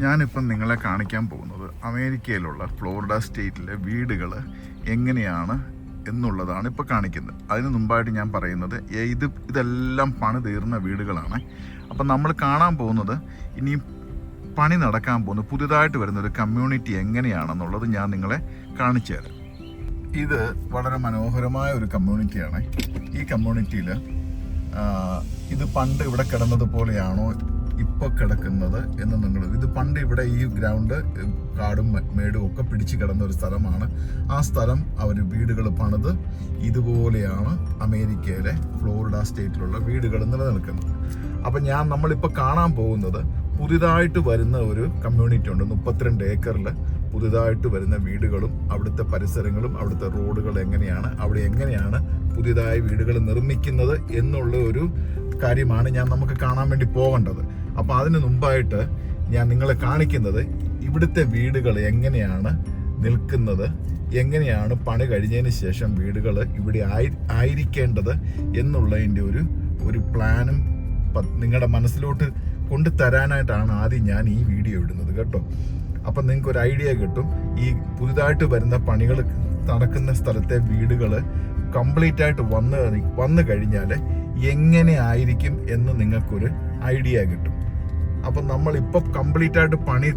ഞാനിപ്പം നിങ്ങളെ കാണിക്കാൻ പോകുന്നത് അമേരിക്കയിലുള്ള ഫ്ലോറിഡ സ്റ്റേറ്റിലെ വീടുകൾ എങ്ങനെയാണ് എന്നുള്ളതാണ് ഇപ്പോൾ കാണിക്കുന്നത്. അതിന് മുമ്പായിട്ട് ഞാൻ പറയുന്നത് ഇതെല്ലാം പണി തീർന്ന വീടുകളാണ്. അപ്പം നമ്മൾ കാണാൻ പോകുന്നത് ഇനി പണി നടക്കാൻ പോകുന്ന പുതിയതായിട്ട് വരുന്നൊരു കമ്മ്യൂണിറ്റി എങ്ങനെയാണെന്നുള്ളത് ഞാൻ നിങ്ങളെ കാണിച്ചു തരാം. ഇത് വളരെ മനോഹരമായ ഒരു കമ്മ്യൂണിറ്റിയാണ്. ഈ കമ്മ്യൂണിറ്റിയിൽ ഇത് പണ്ട് ഇവിടെ കിടന്നതുപോലെയാണോ ഇപ്പോൾ കിടക്കുന്നത് എന്ന് ഇത് പണ്ട് ഇവിടെ ഈ ഗ്രൗണ്ട് കാടും മേടും ഒക്കെ പിടിച്ചു കിടന്ന ഒരു സ്ഥലമാണ്. ആ സ്ഥലം അവർ വീടുകൾ പണിത് ഇതുപോലെയാണ് അമേരിക്കയിലെ ഫ്ലോറിഡ സ്റ്റേറ്റിലുള്ള വീടുകൾ നിലനിൽക്കുന്നത്. അപ്പം നമ്മളിപ്പോൾ കാണാൻ പോകുന്നത് പുതിയതായിട്ട് വരുന്ന ഒരു കമ്മ്യൂണിറ്റി ഉണ്ട്. 32 ഏക്കറിൽ പുതിയതായിട്ട് വരുന്ന വീടുകളും അവിടുത്തെ പരിസരങ്ങളും അവിടുത്തെ റോഡുകൾ എങ്ങനെയാണ്, അവിടെ എങ്ങനെയാണ് പുതിയതായ വീടുകൾ നിർമ്മിക്കുന്നത് എന്നുള്ള ഒരു കാര്യമാണ് നമുക്ക് കാണാൻ വേണ്ടി പോകേണ്ടത്. അപ്പോൾ അതിന് മുമ്പായിട്ട് ഞാൻ നിങ്ങളെ കാണിക്കുന്നത് ഇവിടുത്തെ വീടുകൾ എങ്ങനെയാണ് നിൽക്കുന്നത്, എങ്ങനെയാണ് പണി കഴിഞ്ഞതിന് ശേഷം വീടുകൾ ഇവിടെ ആയിരിക്കേണ്ടത് എന്നുള്ളതിൻ്റെ ഒരു പ്ലാനും നിങ്ങളുടെ മനസ്സിലോട്ട് കൊണ്ടുതരാനായിട്ടാണ് ആദ്യം ഞാൻ ഈ വീഡിയോ ഇടുന്നത് കേട്ടോ. അപ്പം നിങ്ങൾക്ക് ഒരു ഐഡിയ കിട്ടും. ഈ പുതുതായിട്ട് വരുന്ന പണികൾ നടക്കുന്ന സ്ഥലത്തെ വീടുകൾ കംപ്ലീറ്റ് ആയിട്ട് വന്നു കഴിഞ്ഞാൽ എങ്ങനെ ആയിരിക്കും എന്ന് നിങ്ങൾക്കൊരു ഐഡിയ കിട്ടും. അപ്പം നമ്മളിപ്പോൾ കംപ്ലീറ്റ് ആയിട്ട് പണി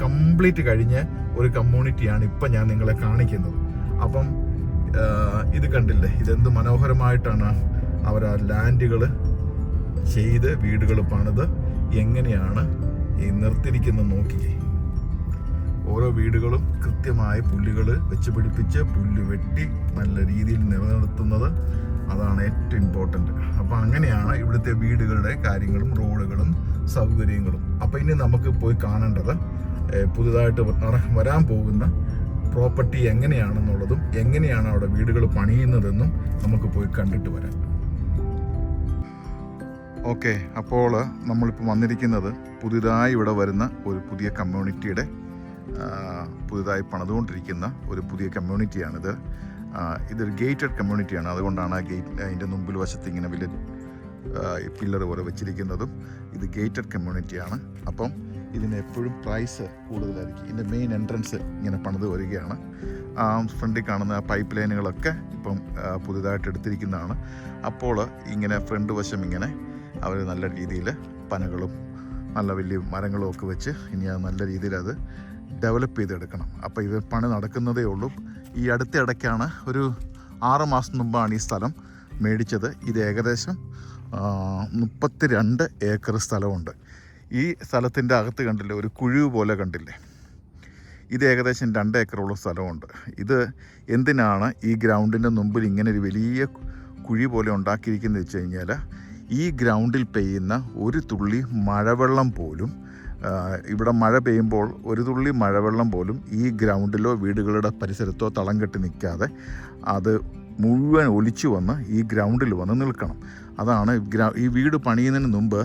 കംപ്ലീറ്റ് കഴിഞ്ഞ ഒരു കമ്മ്യൂണിറ്റിയാണ് ഇപ്പം ഞാൻ നിങ്ങളെ കാണിക്കുന്നത്. അപ്പം ഇത് കണ്ടില്ലേ, ഇതെന്ത് മനോഹരമായിട്ടാണ് അവർ ആ ലാൻഡുകൾ ചെയ്ത് വീടുകൾ പണിത് എങ്ങനെയാണ് ഈ നിർത്തിരിക്കുന്നത് നോക്കിയേ. ഓരോ വീടുകളും കൃത്യമായ പുല്ലുകൾ വെച്ച് പിടിപ്പിച്ച് പുല്ല് വെട്ടി നല്ല രീതിയിൽ നിലനിർത്തുന്നത്, അതാണ് ഏറ്റവും ഇമ്പോർട്ടൻ്റ്. അപ്പം അങ്ങനെയാണ് ഇവിടുത്തെ വീടുകളുടെ കാര്യങ്ങളും റോഡുകളും സൗകര്യങ്ങളും. അപ്പം ഇനി നമുക്ക് പോയി കാണേണ്ടത് പുതുതായിട്ട് വരാൻ പോകുന്ന പ്രോപ്പർട്ടി എങ്ങനെയാണെന്നുള്ളതും എങ്ങനെയാണ് അവിടെ വീടുകൾ പണിയുന്നതെന്നും നമുക്ക് പോയി കണ്ടിട്ട് വരാം. ഓക്കെ, അപ്പോൾ നമ്മളിപ്പോൾ വന്നിരിക്കുന്നത് പുതിയതായി ഇവിടെ വരുന്ന ഒരു പുതിയ കമ്മ്യൂണിറ്റിയുടെ പുതുതായി പണിതുകൊണ്ടിരിക്കുന്ന ഒരു പുതിയ കമ്മ്യൂണിറ്റിയാണിത്. ഇതൊരു ഗേറ്റഡ് കമ്മ്യൂണിറ്റിയാണ്. അതുകൊണ്ടാണ് ആ അതിൻ്റെ മുമ്പിൽ വശത്ത് ഇങ്ങനെ വലിയ പില്ലർ പോലെ വെച്ചിരിക്കുന്നതും. ഇത് ഗേറ്റഡ് കമ്മ്യൂണിറ്റിയാണ്. അപ്പം ഇതിന് എപ്പോഴും പ്രൈസ് കൂടുതലായിരിക്കും. ഇതിൻ്റെ മെയിൻ എൻട്രൻസ് ഇങ്ങനെ പണിത് വരികയാണ്. ഫ്രണ്ടിൽ കാണുന്ന പൈപ്പ് ലൈനുകളൊക്കെ ഇപ്പം പുതുതായിട്ട് എടുത്തിരിക്കുന്നതാണ്. അപ്പോൾ ഇങ്ങനെ ഫ്രണ്ട് വശം ഇങ്ങനെ അവർ നല്ല രീതിയിൽ പനകളും നല്ല വലിയ മരങ്ങളും ഒക്കെ വെച്ച് ഇനി അത് നല്ല രീതിയിൽ അത് ഡെവലപ്പ് ചെയ്തെടുക്കണം. അപ്പോൾ ഇത് പണി നടക്കുന്നതേ ഉള്ളൂ. ഈ അടുത്ത ഇടയ്ക്കാണ് ഒരു 6 മാസം മുമ്പാണ് ഈ സ്ഥലം മേടിച്ചത്. ഇത് ഏകദേശം 32 ഏക്കർ സ്ഥലമുണ്ട്. ഈ സ്ഥലത്തിൻ്റെ അകത്ത് കണ്ടില്ലേ, ഒരു കുഴിവ് പോലെ കണ്ടില്ലേ, ഇത് ഏകദേശം 2 ഏക്കറോളം സ്ഥലമുണ്ട്. ഇത് എന്തിനാണ് ഈ ഗ്രൗണ്ടിൻ്റെ മുമ്പിൽ ഇങ്ങനെ ഒരു വലിയ കുഴി പോലെ ഉണ്ടാക്കിയിരിക്കുന്നത് വെച്ച് കഴിഞ്ഞാൽ ഈ ഗ്രൗണ്ടിൽ പെയ്യുന്ന ഒരു തുള്ളി മഴവെള്ളം പോലും, ഇവിടെ മഴ പെയ്യുമ്പോൾ ഒരു തുള്ളി മഴവെള്ളം പോലും ഈ ഗ്രൗണ്ടിലോ വീടുകളുടെ പരിസരത്തോ തളം കെട്ടി നിൽക്കാതെ അത് മുഴുവൻ ഒലിച്ചു വന്ന് ഈ ഗ്രൗണ്ടിൽ വന്ന് നിൽക്കണം. അതാണ് ഈ വീട് പണിയുന്നതിന് മുമ്പ്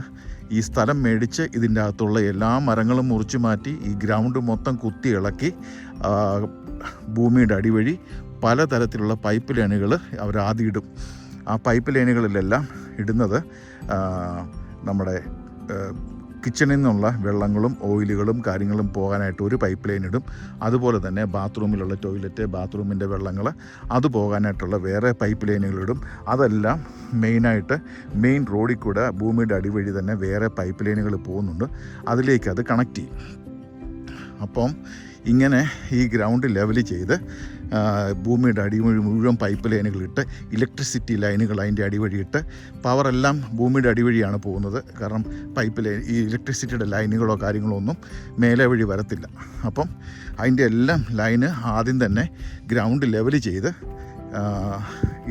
ഈ സ്ഥലം മേടിച്ച് ഇതിൻ്റെ അകത്തുള്ള എല്ലാ മരങ്ങളും മുറിച്ചു മാറ്റി ഈ ഗ്രൗണ്ട് മൊത്തം കുത്തി ഇളക്കി ഭൂമിയുടെ അടിവഴി പലതരത്തിലുള്ള പൈപ്പ് ലൈനുകൾ അവർ ആദ്യം ഇടും. ആ പൈപ്പ് ലൈനുകളിലെല്ലാം ഇടുന്നത് നമ്മുടെ കിച്ചണിൽ നിന്നുള്ള വെള്ളങ്ങളും ഓയിലുകളും കാര്യങ്ങളും പോകാനായിട്ട് ഒരു പൈപ്പ് ലൈൻ ഇടും. അതുപോലെ തന്നെ ബാത്റൂമിലുള്ള ടോയ്ലറ്റ്, ബാത്റൂമിൻ്റെ വെള്ളങ്ങൾ അത് പോകാനായിട്ടുള്ള വേറെ പൈപ്പ് ലൈനുകളിടും. അതെല്ലാം മെയിൻ റോഡിൽ കൂടെ ഭൂമിയുടെ അടിവഴി തന്നെ വേറെ പൈപ്പ് ലൈനുകൾ പോകുന്നുണ്ട്. അതിലേക്ക് അത് കണക്ട് ചെയ്യും. അപ്പം ഇങ്ങനെ ഈ ഗ്രൗണ്ട് ലെവൽ ചെയ്ത് ഭൂമിയുടെ അടിവഴി മുഴുവൻ പൈപ്പ് ലൈനുകളിട്ട് ഇലക്ട്രിസിറ്റി ലൈനുകൾ അതിൻ്റെ അടിവഴിയിട്ട് പവറെല്ലാം ഭൂമിയുടെ അടിവഴിയാണ് പോകുന്നത്. കാരണം പൈപ്പ് ലൈൻ ഈ ഇലക്ട്രിസിറ്റിയുടെ ലൈനുകളോ കാര്യങ്ങളോ ഒന്നും മേലെ വഴി വരത്തില്ല. അപ്പം അതിൻ്റെ എല്ലാം ലൈന് ആദ്യം തന്നെ ഗ്രൗണ്ട് ലെവൽ ചെയ്ത്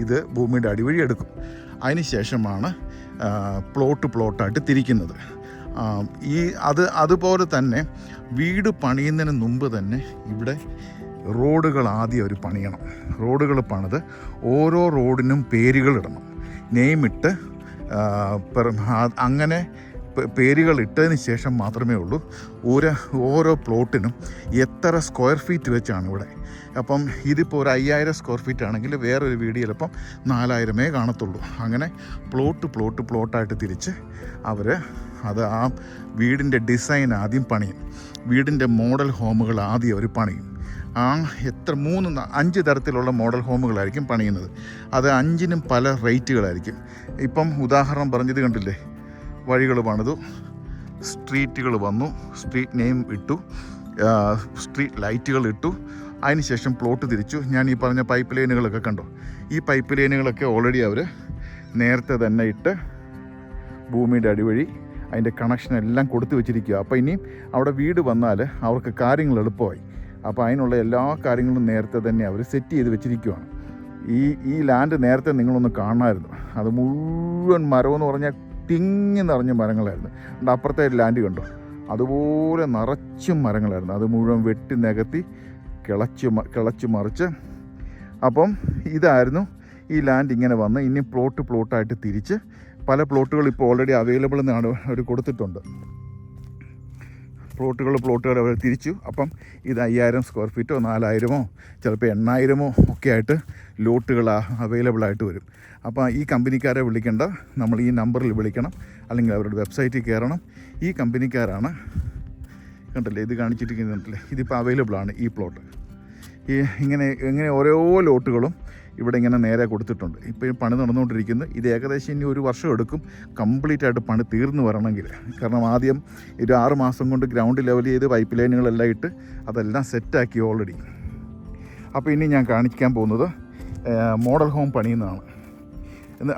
ഇത് ഭൂമിയുടെ അടിവഴി എടുക്കും. അതിന് ശേഷമാണ് പ്ലോട്ടായിട്ട് തിരിക്കുന്നത്. അതുപോലെ തന്നെ വീട് പണിയുന്നതിന് മുമ്പ് തന്നെ ഇവിടെ റോഡുകൾ ആദ്യം അവർ പണിയണം. റോഡുകൾ പണിത് ഓരോ റോഡിനും പേരുകളിടണം, നെയിമിട്ട് അങ്ങനെ പേരുകൾ ഇട്ടതിന് ശേഷം മാത്രമേ ഉള്ളൂ ഓരോ പ്ലോട്ടിനും എത്ര സ്ക്വയർ ഫീറ്റ് വെച്ചാണ് ഇവിടെ. അപ്പം ഇതിപ്പോൾ ഒരു 5000 സ്ക്വയർ ഫീറ്റ് ആണെങ്കിൽ വേറൊരു വീട് ചിലപ്പം 4000 കാണത്തുള്ളൂ. അങ്ങനെ പ്ലോട്ടായിട്ട് തിരിച്ച് അവർ ആ വീടിൻ്റെ ഡിസൈൻ ആദ്യം പണിയും. വീടിൻ്റെ മോഡൽ ഹോമുകൾ ആദ്യം അവർ പണിയും. 5 തരത്തിലുള്ള മോഡൽ ഹോമുകളായിരിക്കും പണിയുന്നത്. അത് 5നും പല റേറ്റുകളായിരിക്കും. ഇപ്പം ഉദാഹരണം പറഞ്ഞത് കണ്ടില്ലേ, വഴികൾ പണിതു, സ്ട്രീറ്റുകൾ വന്നു, സ്ട്രീറ്റ് നെയിം ഇട്ടു, സ്ട്രീറ്റ് ലൈറ്റുകൾ ഇട്ടു, അതിനുശേഷം പ്ലോട്ട് തിരിച്ചു. ഞാൻ ഈ പറഞ്ഞ പൈപ്പ് ലൈനുകളൊക്കെ കണ്ടോ, ഈ പൈപ്പ് ലൈനുകളൊക്കെ ഓൾറെഡി അവർ നേരത്തെ തന്നെ ഇട്ട് ഭൂമിയുടെ അടിവഴി അതിൻ്റെ കണക്ഷൻ എല്ലാം കൊടുത്തു വെച്ചിരിക്കുക. അപ്പോൾ ഇനിയും അവിടെ വീട് വന്നാൽ അവർക്ക് കാര്യങ്ങൾ എളുപ്പമായി. അപ്പോൾ അതിനുള്ള എല്ലാ കാര്യങ്ങളും നേരത്തെ തന്നെ അവർ സെറ്റ് ചെയ്ത് വെച്ചിരിക്കുകയാണ്. ഈ ലാൻഡ് നേരത്തെ നിങ്ങളൊന്ന് കാണാമായിരുന്നു. അത് മുഴുവൻ മരമെന്ന് പറഞ്ഞാൽ തിങ്ങി നിറഞ്ഞ മരങ്ങളായിരുന്നു. അതുകൊണ്ട് അപ്പുറത്തെ ലാൻഡ് കണ്ടോ, അതുപോലെ നിറച്ചും മരങ്ങളായിരുന്നു. അത് മുഴുവൻ വെട്ടി നികത്തി കിളച്ച് മറിച്ച്. അപ്പം ഇതായിരുന്നു ഈ ലാൻഡ്. ഇങ്ങനെ വന്ന് ഇനി പ്ലോട്ടായിട്ട് തിരിച്ച് പല പ്ലോട്ടുകൾ ഇപ്പോൾ ഓൾറെഡി അവൈലബിൾ എന്നാണ് അവർ കൊടുത്തിട്ടുണ്ട്. പ്ലോട്ടുകൾ അവർ തിരിച്ചു. അപ്പം ഇത് 5000 സ്ക്വയർ ഫീറ്റോ 4000 ചിലപ്പോൾ 8000 ഒക്കെ ആയിട്ട് ലോട്ടുകൾ അവൈലബിൾ ആയിട്ട് വരും. അപ്പോൾ ഈ കമ്പനിക്കാരെ വിളിക്കേണ്ട, നമ്മൾ ഈ നമ്പറിൽ വിളിക്കണം, അല്ലെങ്കിൽ അവരുടെ വെബ്സൈറ്റിൽ കയറണം. ഈ കമ്പനിക്കാരാണ് കണ്ടല്ലേ, ഇത് കാണിച്ചിരിക്കുന്നുണ്ടല്ലേ, ഇതിപ്പോൾ അവൈലബിൾ ആണ് ഈ പ്ലോട്ട്. ഇങ്ങനെ ഓരോ ലോട്ടുകളും ഇവിടെ ഇങ്ങനെ നേരെ കൊടുത്തിട്ടുണ്ട്. ഇപ്പോൾ പണി നടന്നുകൊണ്ടിരിക്കുന്നു. ഇത് ഏകദേശം ഇനി 1 വർഷം എടുക്കും കംപ്ലീറ്റ് ആയിട്ട് പണി തീർന്നു വരണമെങ്കിൽ. കാരണം ആദ്യം 6 മാസം കൊണ്ട് ഗ്രൗണ്ട് ലെവൽ ചെയ്ത് പൈപ്പ് ലൈനുകളെല്ലാം ഇട്ട് അതെല്ലാം സെറ്റാക്കി ഓൾറെഡി. അപ്പോൾ ഇനി ഞാൻ കാണിക്കാൻ പോകുന്നത് മോഡൽ ഹോം പണിയുന്നതാണ്.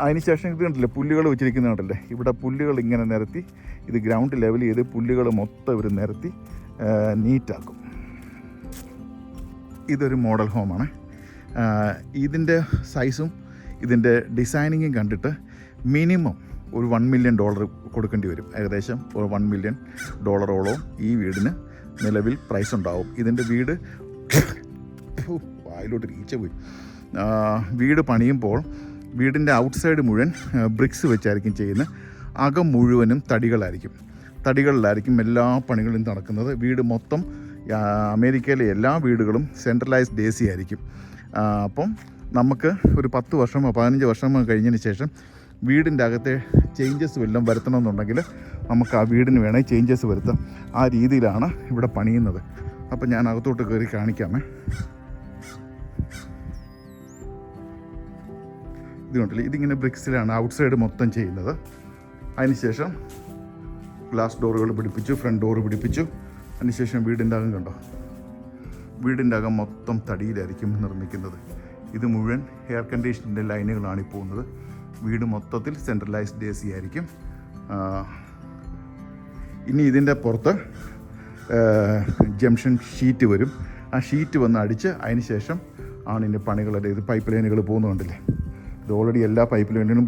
അതിനുശേഷം ഇത് കണ്ടില്ലേ, പുല്ലുകൾ വെച്ചിരിക്കുന്നുണ്ടല്ലേ, ഇവിടെ പുല്ലുകൾ ഇങ്ങനെ നിരത്തി, ഇത് ഗ്രൗണ്ട് ലെവൽ ചെയ്ത് പുല്ലുകൾ മൊത്തം ഇവർ നിരത്തി നീറ്റാക്കും. ഇതൊരു മോഡൽ ഹോമാണ്. ഇതിൻ്റെ സൈസും ഇതിൻ്റെ ഡിസൈനിങ്ങും കണ്ടിട്ട് മിനിമം ഒരു $1 million കൊടുക്കേണ്ടി വരും. ഏകദേശം ഒരു $1 million ഈ വീടിന് നിലവിൽ പ്രൈസ് ഉണ്ടാവും. ഇതിൻ്റെ വീട് വായിലോട്ട് ഈച്ച പോയി. വീട് പണിയുമ്പോൾ വീടിൻ്റെ ഔട്ട്സൈഡ് മുഴുവൻ ബ്രിക്സ് വെച്ചായിരിക്കും ചെയ്യുന്നത്. അകം മുഴുവനും തടികളിലായിരിക്കും എല്ലാ പണികളും നടക്കുന്നത്. വീട് മൊത്തം അമേരിക്കയിലെ എല്ലാ വീടുകളും സെൻട്രലൈസ്ഡ് AC ആയിരിക്കും. അപ്പം നമുക്ക് ഒരു 10 വർഷമോ 15 വർഷമോ കഴിഞ്ഞതിന് ശേഷം വീടിൻ്റെ അകത്തെ ചേഞ്ചസ് വല്ലതും വരുത്തണമെന്നുണ്ടെങ്കിൽ നമുക്ക് ആ വീടിന് വേണമെങ്കിൽ ചേഞ്ചസ് വരുത്താം. ആ രീതിയിലാണ് ഇവിടെ പണിയുന്നത്. അപ്പം ഞാൻ അകത്തോട്ട് കയറി കാണിക്കാമേ. ഇതുകൊണ്ടല്ലേ, ഇതിങ്ങനെ ബ്രിക്സിലാണ് ഔട്ട്സൈഡ് മൊത്തം ചെയ്യുന്നത്. അതിനുശേഷം ഗ്ലാസ് ഡോറുകൾ പിടിപ്പിച്ചു, ഫ്രണ്ട് ഡോറ് പിടിപ്പിച്ചു. അതിനുശേഷം വീടിൻ്റെ അകം കണ്ടോ, വീടിൻ്റെ അകം മൊത്തം തടിയിലായിരിക്കും നിർമ്മിക്കുന്നത്. ഇത് മുഴുവൻ എയർ കണ്ടീഷനിൻ്റെ ലൈനുകളാണ് ഈ പോകുന്നത്. വീട് മൊത്തത്തിൽ സെൻട്രലൈസ്ഡ് AC ആയിരിക്കും. ഇനി ഇതിൻ്റെ പുറത്ത് ജംഗ്ഷൻ ഷീറ്റ് വരും. ആ ഷീറ്റ് വന്ന് അടിച്ച് അതിന് ശേഷം ആണ് ഇതിൻ്റെ പണികളുടെ ഇത് പൈപ്പ് ലൈനുകൾ പോകുന്നുണ്ടല്ലേ. ഇത് ഓൾറെഡി എല്ലാ പൈപ്പ് ലൈനിനും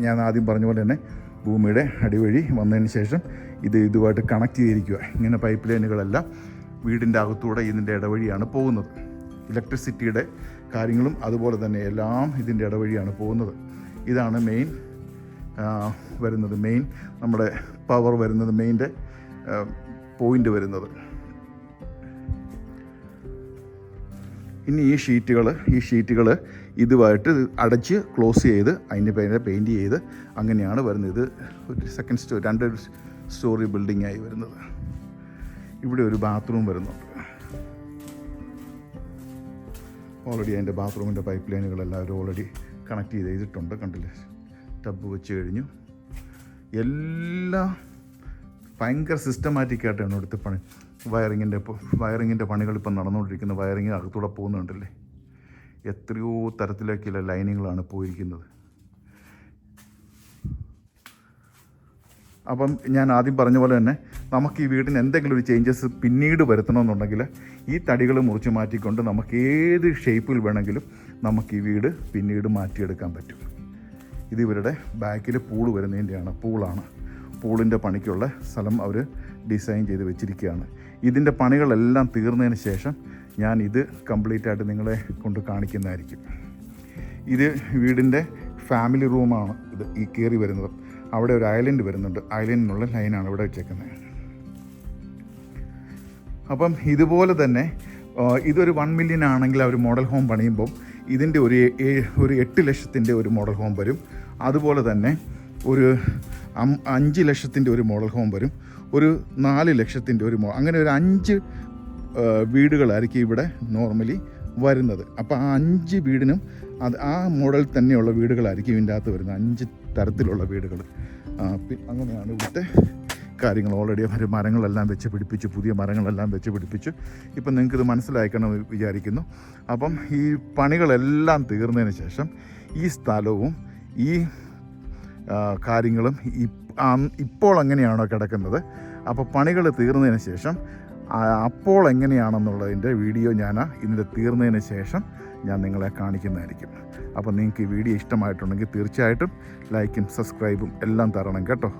ഞാൻ ആദ്യം പറഞ്ഞ പോലെ തന്നെ ഭൂമിയുടെ അടിവഴി വന്നതിന് ശേഷം ഇതുമായിട്ട് കണക്ട് ചെയ്തിരിക്കുക. ഇങ്ങനെ പൈപ്പ് ലൈനുകളെല്ലാം വീടിൻ്റെ അകത്തൂടെ ഇതിൻ്റെ ഇടവഴിയാണ് പോകുന്നത്. ഇലക്ട്രിസിറ്റിയുടെ കാര്യങ്ങളും അതുപോലെ തന്നെ എല്ലാം ഇതിൻ്റെ ഇടവഴിയാണ് പോകുന്നത്. ഇതാണ് മെയിൻ വരുന്നത്, നമ്മുടെ പവർ വരുന്നത്, മെയിൻ്റെ പോയിൻ്റ് വരുന്നത്. ഇനി ഈ ഷീറ്റുകൾ ഇതുമായിട്ട് അടച്ച് ക്ലോസ് ചെയ്ത് അതിൻ്റെ പേരെ പെയിൻറ്റ് ചെയ്ത് അങ്ങനെയാണ് വരുന്നത്. ഇത് ഒരു 2 സ്റ്റോറി ബിൽഡിംഗ് ആയി വരുന്നത്. ഇവിടെ ഒരു ബാത്റൂം വരുന്നുണ്ട്. ഓൾറെഡി അതിൻ്റെ ബാത്റൂമിൻ്റെ പൈപ്പ് ലൈനുകളെല്ലാവരും ഓൾറെഡി കണക്ട് ചെയ്തിട്ടുണ്ട്. കണ്ടില്ലേ, ടബ് വെച്ച് കഴിഞ്ഞു. എല്ലാം ഭയങ്കര സിസ്റ്റമാറ്റിക്കായിട്ടാണ് ഇവിടുത്തെ പണി. വയറിങ്ങിൻ്റെ പണികൾ ഇപ്പം നടന്നുകൊണ്ടിരിക്കുന്ന വയറിങ് അകത്തൂടെ പോകുന്നുണ്ടല്ലേ. എത്രയോ തരത്തിലേക്കുള്ള ലൈനുകളാണ് പോയിരിക്കുന്നത്. അപ്പം ഞാൻ ആദ്യം പറഞ്ഞ പോലെ തന്നെ നമുക്ക് ഈ വീടിന് എന്തെങ്കിലും ഒരു ചേഞ്ചസ് പിന്നീട് വരുത്തണമെന്നുണ്ടെങ്കിൽ ഈ തടികൾ മുറിച്ച് മാറ്റിക്കൊണ്ട് നമുക്ക് ഏത് ഷേപ്പിൽ വേണമെങ്കിലും നമുക്ക് ഈ വീട് പിന്നീട് മാറ്റിയെടുക്കാൻ പറ്റും. ഇത് ഇവരുടെ ബാക്കിൽ പൂള് വരുന്നതിൻ്റെയാണ്, പൂളിൻ്റെ പണിക്കുള്ള സ്ഥലം അവർ ഡിസൈൻ ചെയ്ത് വെച്ചിരിക്കുകയാണ്. ഇതിൻ്റെ പണികളെല്ലാം തീർന്നതിന് ശേഷം ഞാൻ ഇത് കംപ്ലീറ്റ് ആയിട്ട് നിങ്ങളെ കൊണ്ട് കാണിക്കുന്നതായിരിക്കും. ഇത് വീടിൻ്റെ ഫാമിലി റൂമാണ്. ഇത് ഈ കയറി വരുന്നത് അവിടെ ഒരു ഐലൻഡ് വരുന്നുണ്ട്. ഐലൻഡിനുള്ള ലൈനാണ് ഇവിടെ വെച്ചേക്കുന്നത്. അപ്പം ഇതുപോലെ തന്നെ ഇതൊരു 1 മില്യൺ ആണെങ്കിൽ അവർ മോഡൽ ഹോം പണിയുമ്പം ഇതിൻ്റെ ഒരു 8 ലക്ഷത്തിൻ്റെ ഒരു മോഡൽ ഹോം വരും. അതുപോലെ തന്നെ ഒരു 5 ലക്ഷത്തിൻ്റെ ഒരു മോഡൽ ഹോം വരും. ഒരു 4 ലക്ഷത്തിൻ്റെ ഒരു അങ്ങനെ ഒരു 5 വീടുകളായിരിക്കും ഇവിടെ നോർമലി വരുന്നത്. അപ്പോൾ ആ 5 വീടിനും ആ മോഡൽ തന്നെയുള്ള വീടുകളായിരിക്കും ഇതിൻ്റെ അകത്ത് വരുന്നത്. 5 തരത്തിലുള്ള വീടുകൾ. അങ്ങനെയാണ് ഇവിടുത്തെ കാര്യങ്ങൾ. ഓൾറെഡി മരങ്ങളെല്ലാം വെച്ച് പിടിപ്പിച്ചു, പുതിയ മരങ്ങളെല്ലാം വെച്ച് പിടിപ്പിച്ചു. ഇപ്പം നിങ്ങൾക്കിത് മനസ്സിലാക്കണമെന്ന് വിചാരിക്കുന്നു. അപ്പം ഈ പണികളെല്ലാം തീർന്നതിന് ശേഷം ഈ സ്ഥലവും ഈ കാര്യങ്ങളും ഇപ്പോൾ എങ്ങനെയാണോ കിടക്കുന്നത്, അപ്പോൾ പണികൾ തീർന്നതിന് ശേഷം അപ്പോൾ എങ്ങനെയാണെന്നുള്ളതിൻ്റെ വീഡിയോ ഞാൻ ഇതിൻ്റെ തീർന്നതിന് ശേഷം ഞാൻ നിങ്ങളെ കാണിക്കുന്നതായിരിക്കും. അപ്പോൾ നിങ്ങൾക്ക് ഈ വീഡിയോ ഇഷ്ടമായിട്ടുണ്ടെങ്കിൽ തീർച്ചയായിട്ടും ലൈക്കും സബ്സ്ക്രൈബും എല്ലാം തരണം കേട്ടോ.